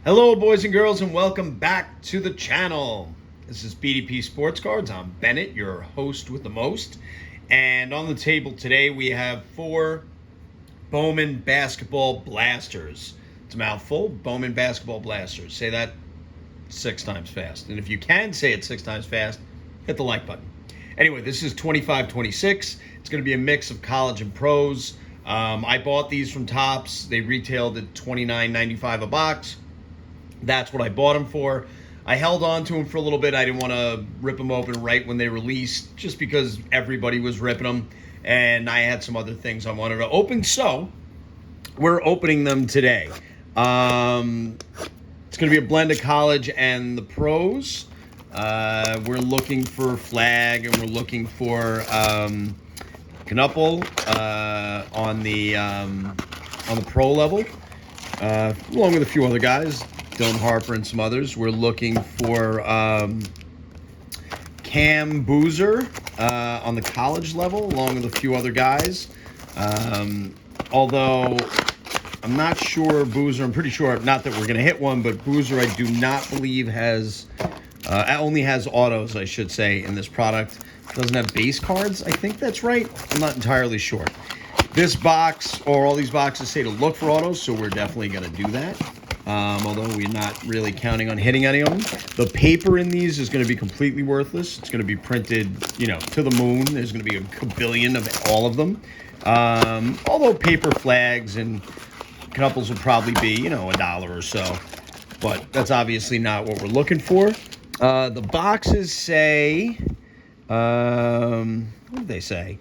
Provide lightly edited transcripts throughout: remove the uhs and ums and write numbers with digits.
Hello, boys and girls, and welcome back to the channel. This is BDP Sports Cards. I'm Bennett, your host with the most. And on the table today, we have 4 Bowman Basketball Blasters. It's a mouthful. Bowman Basketball Blasters. Say that 6 times fast. And if you can say it 6 times fast, hit the like button. Anyway, this is 25-26. It's going to be a mix of college and pros. I bought these from Topps. They retailed at $29.95 a box. That's what I bought them for. I held on to them for a little bit. I didn't want to rip them open right when they released, just because everybody was ripping them, and I had some other things I wanted to open. So we're opening them today. It's going to be a blend of college and the pros. We're looking for flag, and we're looking for Knuppel on the pro level, along with a few other guys. Dylan Harper and some others. We're looking for Cam Boozer on the college level, along with a few other guys. Although I'm not sure Boozer, I'm pretty sure, not that we're going to hit one, but Boozer I do not believe has, only has autos, I should say, in this product. Doesn't have base cards. I think that's right. I'm not entirely sure. This box, or all these boxes, say to look for autos, so we're definitely going to do that. Although we're not really counting on hitting any of them. The paper in these is going to be completely worthless. It's going to be printed, to the moon. There's going to be a billion of all of them. Although paper flags and couples will probably be, $1 or so. But that's obviously not what we're looking for. The boxes say, what did they say?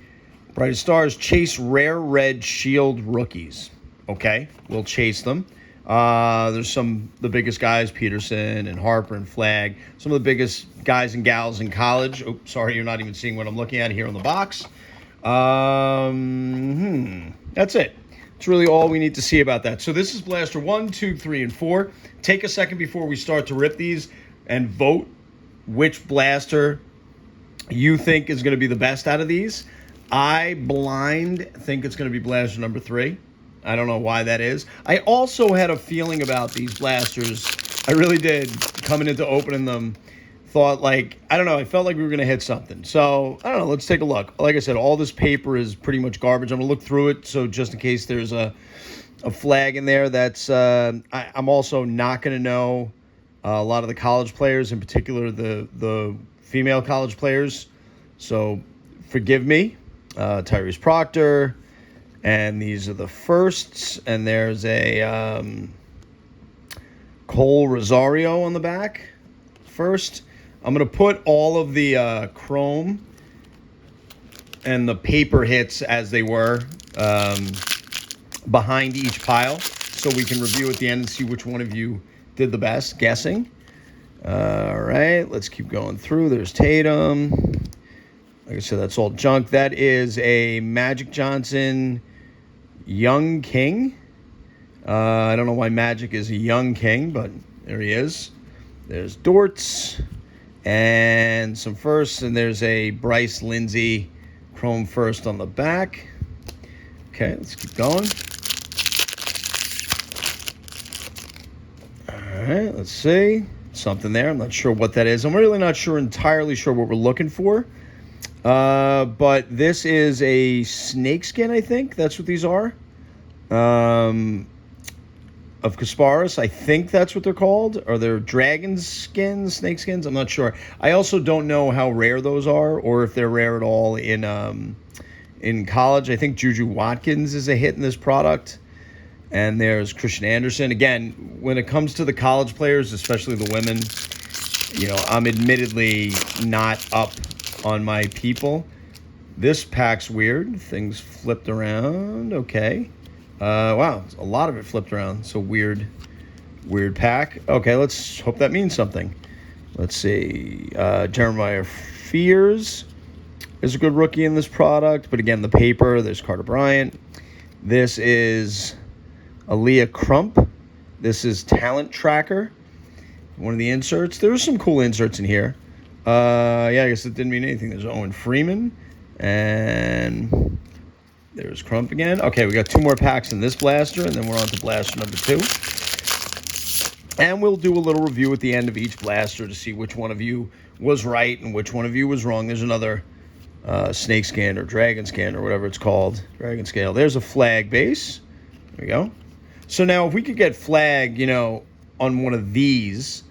Bright Stars chase rare red shield rookies. Okay, we'll chase them. There's the biggest guys, Peterson and Harper and Flagg. Some of the biggest guys and gals in college. Oh, sorry, you're not even seeing what I'm looking at here on the box. That's it. It's really all we need to see about that. So this is Blaster 1, 2, 3, and 4. Take a second before we start to rip these and vote which blaster you think is going to be the best out of these. I blind think it's going to be blaster number 3. I don't know why that is. I also had a feeling about these blasters. I really did. Coming into opening them, thought I felt like we were going to hit something. So, I don't know. Let's take a look. Like I said, all this paper is pretty much garbage. I'm going to look through it, so just in case there's a flag in there. That's I'm also not going to know a lot of the college players, in particular the female college players. So, forgive me. Tyrese Proctor. And these are the firsts, and there's a Cole Rosario on the back. First, I'm going to put all of the chrome and the paper hits as they were behind each pile, so we can review at the end and see which one of you did the best guessing. All right, let's keep going through. There's Tatum. Like I said, that's all junk. That is a Magic Johnson Young King. I don't know why Magic is a young king, but there he is. There's Dortz and some firsts, and there's a Bryce Lindsey chrome first on the back. Okay, let's keep going. All right, let's see. Something there. I'm not sure what that is. I'm really not entirely sure what we're looking for. But this is a snakeskin, I think. That's what these are. Of Kasparis. I think that's what they're called. Are they dragon skins, snake skins? I'm not sure. I also don't know how rare those are, or if they're rare at all in college. I think Juju Watkins is a hit in this product. And there's Christian Anderson. Again, when it comes to the college players, especially the women, I'm admittedly not up on my people. This pack's weird. Things flipped around. Okay. Wow, a lot of it flipped around. So weird pack. Okay, let's hope that means something. Let's see. Jeremiah Fears is a good rookie in this product. But again, the paper, there's Carter Bryant. This is Aaliyah Crump. This is Talent Tracker. One of the inserts. There's some cool inserts in here. I guess it didn't mean anything. There's Owen Freeman. And there's Crump again. Okay, we got 2 more packs in this blaster, and then we're on to blaster number 2. And we'll do a little review at the end of each blaster to see which one of you was right and which one of you was wrong. There's another snake scan or dragon scan or whatever it's called. Dragon scale. There's a flag base. There we go. So now if we could get flag, on one of these,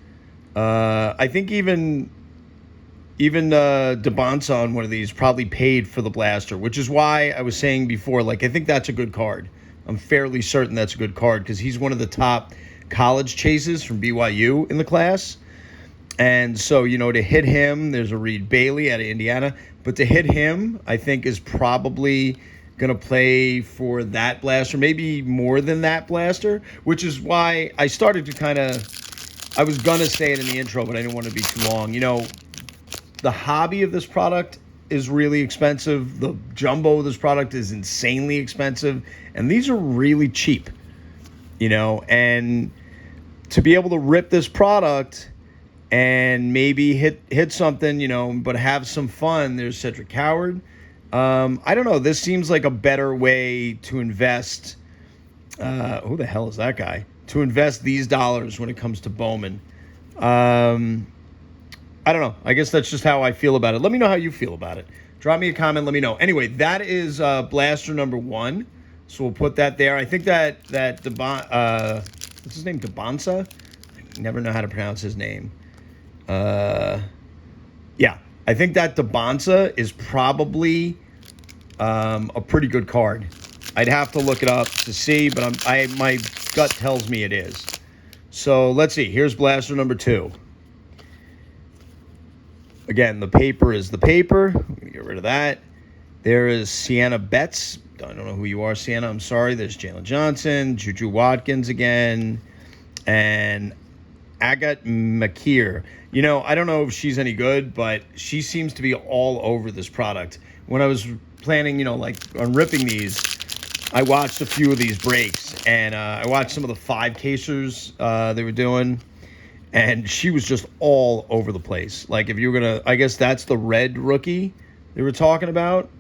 I think even DeBonsa on one of these probably paid for the blaster, which is why I was saying before, I think that's a good card. I'm fairly certain that's a good card because he's one of the top college chases from BYU in the class. And so, to hit him, there's a Reed Bailey out of Indiana. But to hit him, I think is probably going to play for that blaster, maybe more than that blaster, which is why I started to I was going to say it in the intro, but I didn't want to be too long. The hobby of this product is really expensive. The jumbo of this product is insanely expensive. And these are really cheap, and to be able to rip this product and maybe hit something, but have some fun. There's Cedric Coward. I don't know. This seems like a better way to invest. Who the hell is that guy? To invest these dollars when it comes to Bowman. I don't know. I guess that's just how I feel about it. Let me know how you feel about it. Drop me a comment. Let me know. Anyway, that is blaster number 1. So we'll put that there. I think that what's his name? DeBonsa? I never know how to pronounce his name. Yeah, I think that DeBonsa is probably a pretty good card. I'd have to look it up to see, but my gut tells me it is. So let's see. Here's blaster number 2. Again, the paper is the paper. I'm going to get rid of that. There is Sienna Betts. I don't know who you are, Sienna. I'm sorry. There's Jalen Johnson, Juju Watkins again, and Agat Makir. I don't know if she's any good, but she seems to be all over this product. When I was planning, on ripping these, I watched a few of these breaks, and I watched some of the 5-casers they were doing, and she was just all over the place. If you were going to, I guess that's the red rookie they were talking about.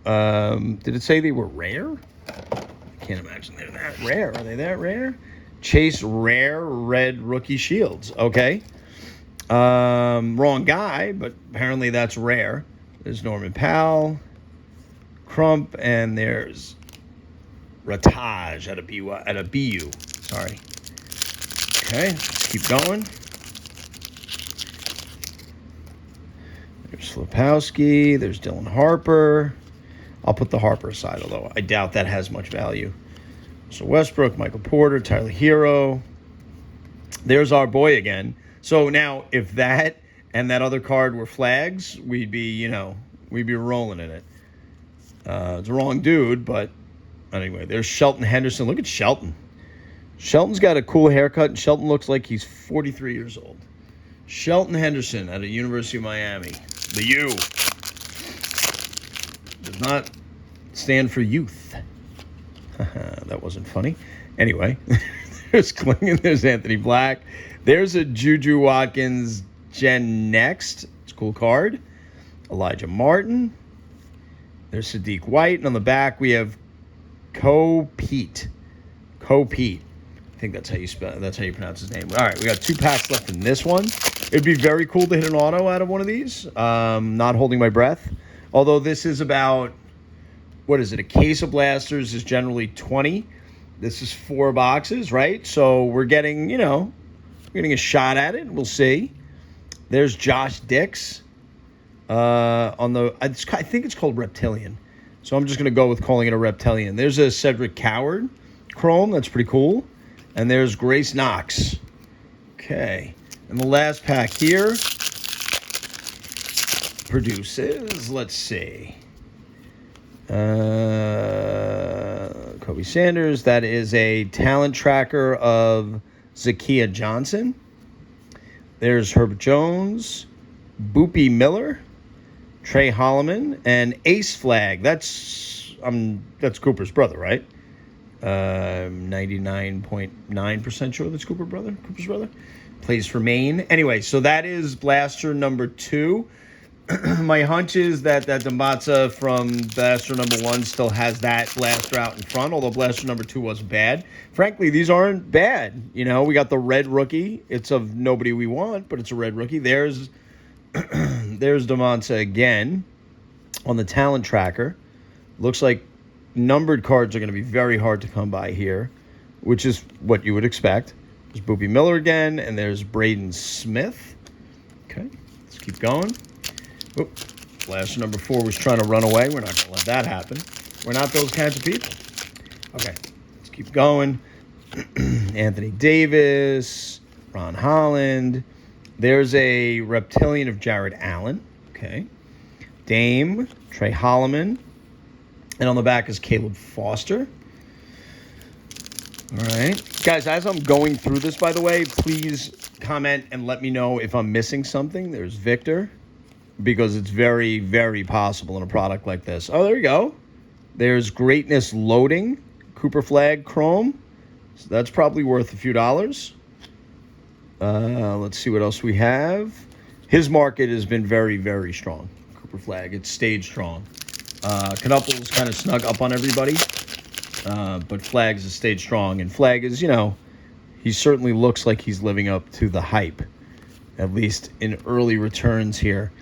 Did it say they were rare? I can't imagine they're that rare. Are they that rare? Chase rare red rookie shields. Okay. Wrong guy, but apparently that's rare. There's Norman Powell, Crump, and there's Rataj at a BU. Sorry. Okay, let's keep going. There's Slapowski. There's Dylan Harper. I'll put the Harper aside, although I doubt that has much value. So Westbrook, Michael Porter, Tyler Hero. There's our boy again. So now, if that and that other card were flags, we'd be rolling in it. It's the wrong dude, but anyway, there's Shelton Henderson. Look at Shelton. Shelton's got a cool haircut, and Shelton looks like he's 43 years old. Shelton Henderson at the University of Miami. The U. Does not stand for youth. That wasn't funny. Anyway, there's Klingon, there's Anthony Black. There's a Juju Watkins Gen Next. It's a cool card. Elijah Martin. There's Sadiq White. And on the back, we have Pete. I think that's how you pronounce his name. All right, we got 2 packs left in this one. It'd be very cool to hit an auto out of one of these. Not holding my breath. Although this is about, what is it? A case of blasters is generally 20. This is 4 boxes, right? So we're getting, a shot at it. We'll see. There's Josh Dix I think it's called Reptilian. So I'm just going to go with calling it a Reptilian. There's a Cedric Coward Chrome. That's pretty cool. And there's Grace Knox. Okay. And the last pack here produces, let's see, Kobe Sanders. That is a talent tracker of Zakiya Johnson. There's Herb Jones, Boopy Miller, Trey Holloman, and Ace Flag. That's Cooper's brother, right? 99.9% sure that's Cooper's brother. Plays for Maine. Anyway, so that is blaster number 2. My hunch is that Dambatza from Blaster number 1 still has that blaster out in front, although Blaster number 2 wasn't bad. Frankly, these aren't bad. You know, we got the red rookie. It's of nobody we want, but it's a red rookie. There's Dambatza again on the talent tracker. Looks like numbered cards are going to be very hard to come by here, which is what you would expect. There's Boopy Miller again, and there's Braden Smith. Okay, let's keep going. Oop. Blaster number 4 was trying to run away. We're not going to let that happen. We're not those kinds of people. Okay, let's keep going. Anthony Davis, Ron Holland. There's a Reptilian of Jared Allen. Okay. Dame, Trey Holloman. And on the back is Caleb Foster. All right. Guys, as I'm going through this, by the way, please comment and let me know if I'm missing something. There's Victor, because it's very, very possible in a product like this. Oh, there you go. There's Greatness Loading, Cooper Flag Chrome. So that's probably worth a few dollars. Let's see what else we have. His market has been very, very strong. Cooper Flag, it's stayed strong. Knupples kind of snuck up on everybody, but Flags has stayed strong. And Flag is, you know, he certainly looks like he's living up to the hype, at least in early returns here.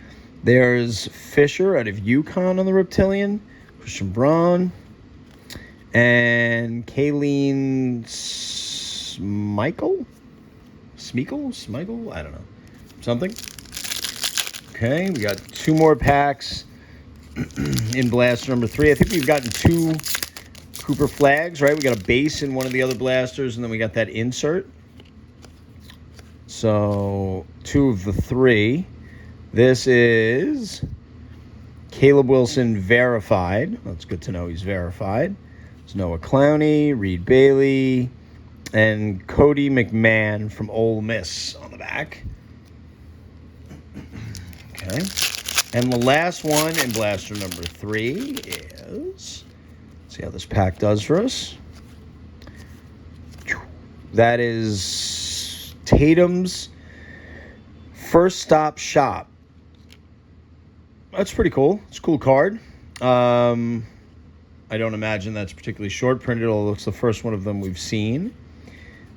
There's Fisher out of UConn on the Reptilian, Christian Braun, and Kayleen Smichael? I don't know. Something. Okay, we got 2 more packs in Blaster number 3. I think we've gotten 2 Cooper Flags, right? We got a base in one of the other blasters, and then we got that insert. So 2 of the 3. This is Caleb Wilson verified. That's good to know he's verified. There's Noah Clowney, Reed Bailey, and Cody McMahon from Ole Miss on the back. Okay. And the last one in Blaster number 3 is... Let's see how this pack does for us. That is Tatum's First Stop Shop. That's pretty cool. It's a cool card. I don't imagine that's particularly short printed, although it's the first one of them we've seen.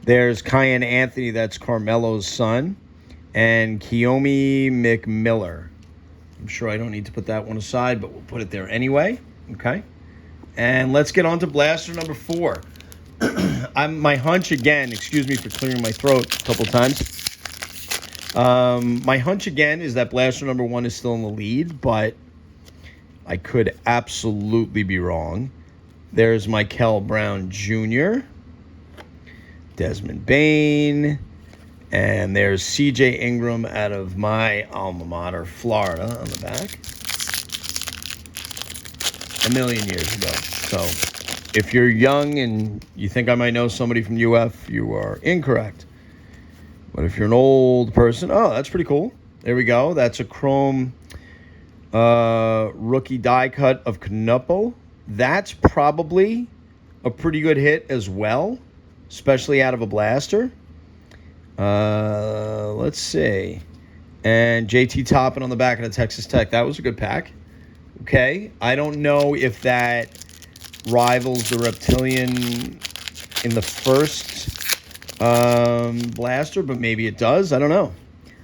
There's Kyan Anthony, that's Carmelo's son, and Kiyomi McMiller. I'm sure I don't need to put that one aside, but we'll put it there anyway. Okay. And let's get on to Blaster number 4. My hunch again, excuse me for clearing my throat a couple times. My hunch again is that Blaster number 1 is still in the lead, but I could absolutely be wrong. There's Mikel Brown Jr., Desmond Bain, and there's CJ Ingram out of my alma mater, Florida, on the back. A million years ago. So if you're young and you think I might know somebody from UF, you are incorrect. But if you're an old person, oh, that's pretty cool. There we go. That's a chrome rookie die cut of Knuppel. That's probably a pretty good hit as well, especially out of a blaster. Let's see. And JT Toppin on the back of the Texas Tech. That was a good pack. Okay. I don't know if that rivals the Reptilian in the first blaster, but maybe it does. I don't know.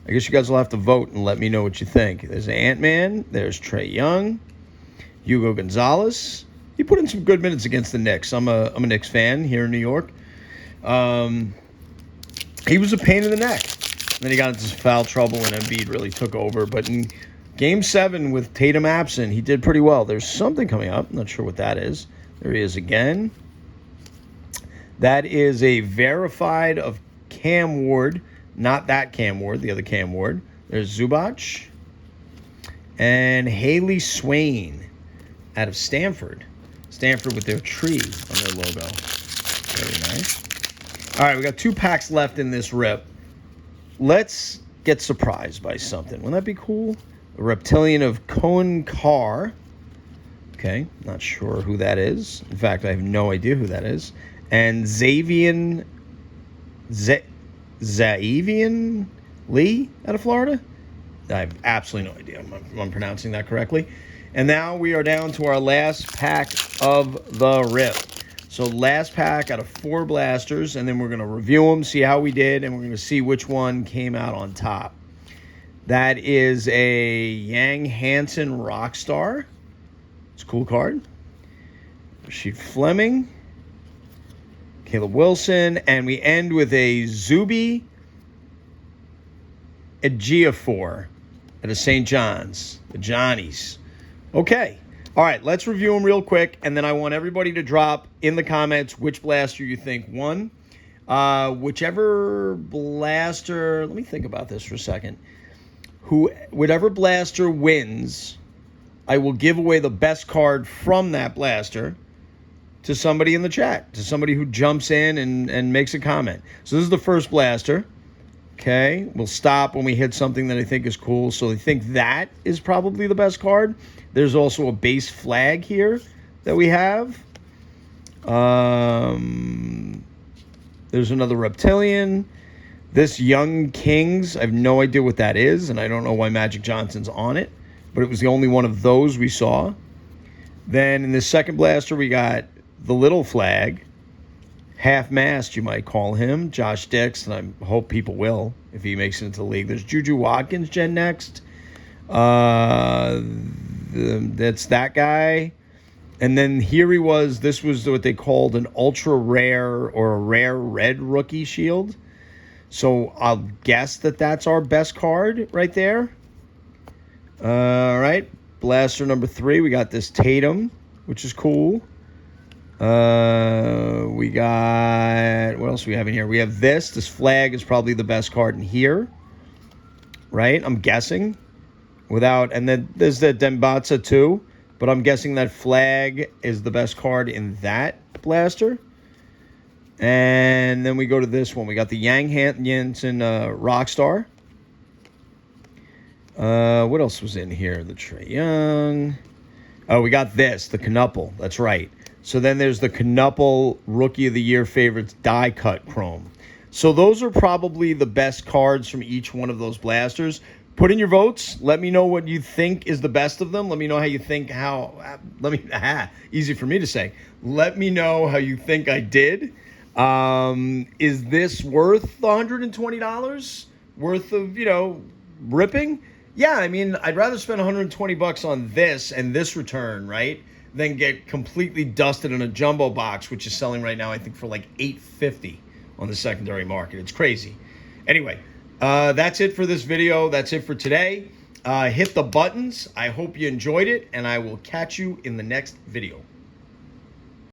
I guess you guys will have to vote and let me know what you think. There's Ant-Man. There's Trae Young. Hugo Gonzalez. He put in some good minutes against the Knicks. I'm a Knicks fan here in New York. He was a pain in the neck. Then he got into some foul trouble and Embiid really took over. But in Game 7 with Tatum absent, he did pretty well. There's something coming up. I'm not sure what that is. There he is again. That is a verified of Cam Ward. Not that Cam Ward, the other Cam Ward. There's Zubac. And Haley Swain out of Stanford. Stanford with their tree on their logo. Very nice. All right, we got 2 packs left in this rip. Let's get surprised by something. Wouldn't that be cool? A Reptilian of Cohen Carr. Okay, not sure who that is. In fact, I have no idea who that is. And Xavier Lee out of Florida. I have absolutely no idea if I'm pronouncing that correctly. And now we are down to our last pack of the rip. So last pack out of 4 blasters, and then we're going to review them, see how we did, and we're going to see which one came out on top. That is a Yang Hansen Rockstar. It's a cool card. Rasheed Fleming, Caleb Wilson, and we end with a Zuby Ejiofor at a St. John's, the Johnnies. Okay. All right, let's review them real quick, and then I want everybody to drop in the comments which blaster you think won. Whichever blaster, let me think about this for a second. Whatever blaster wins, I will give away the best card from that blaster to somebody in the chat, to somebody who jumps in and makes a comment. So this is the first blaster. Okay, we'll stop when we hit something that I think is cool. So I think that is probably the best card. There's also a base flag here that we have. There's another Reptilian. This Young Kings, I have no idea what that is, and I don't know why Magic Johnson's on it, but it was the only one of those we saw. Then in the second blaster, we got the little flag. Half-mast, you might call him, Josh Dix, and I hope people will if he makes it into the league. There's Juju Watkins, Gen Next. That's that guy. And then here he was. This was what they called an ultra rare or a rare red rookie shield. So I'll guess that that's our best card right there. All right. Blaster number 3. We got this Tatum, which is cool. We got, what else do we have in here? We have this. This flag is probably the best card in here. Right? I'm guessing. And then there's the Dembatza too. But I'm guessing that flag is the best card in that blaster. And then we go to this one. We got the Yang Hansen Rockstar. What else was in here? The Trae Young. Oh, we got this. The Knuppel. That's right. So then there's the Knuppel Rookie of the Year favorites die cut chrome. So those are probably the best cards from each one of those blasters. Put in your votes. Let me know what you think is the best of them. Let me know how you think easy for me to say. Let me know how you think I did. Is this worth the $120? Worth of, ripping? Yeah, I mean, I'd rather spend $120 on this and this return, right? Than get completely dusted in a jumbo box, which is selling right now, I think, for like $850 on the secondary market. It's crazy. Anyway, that's it for this video. That's it for today. Hit the buttons. I hope you enjoyed it, and I will catch you in the next video.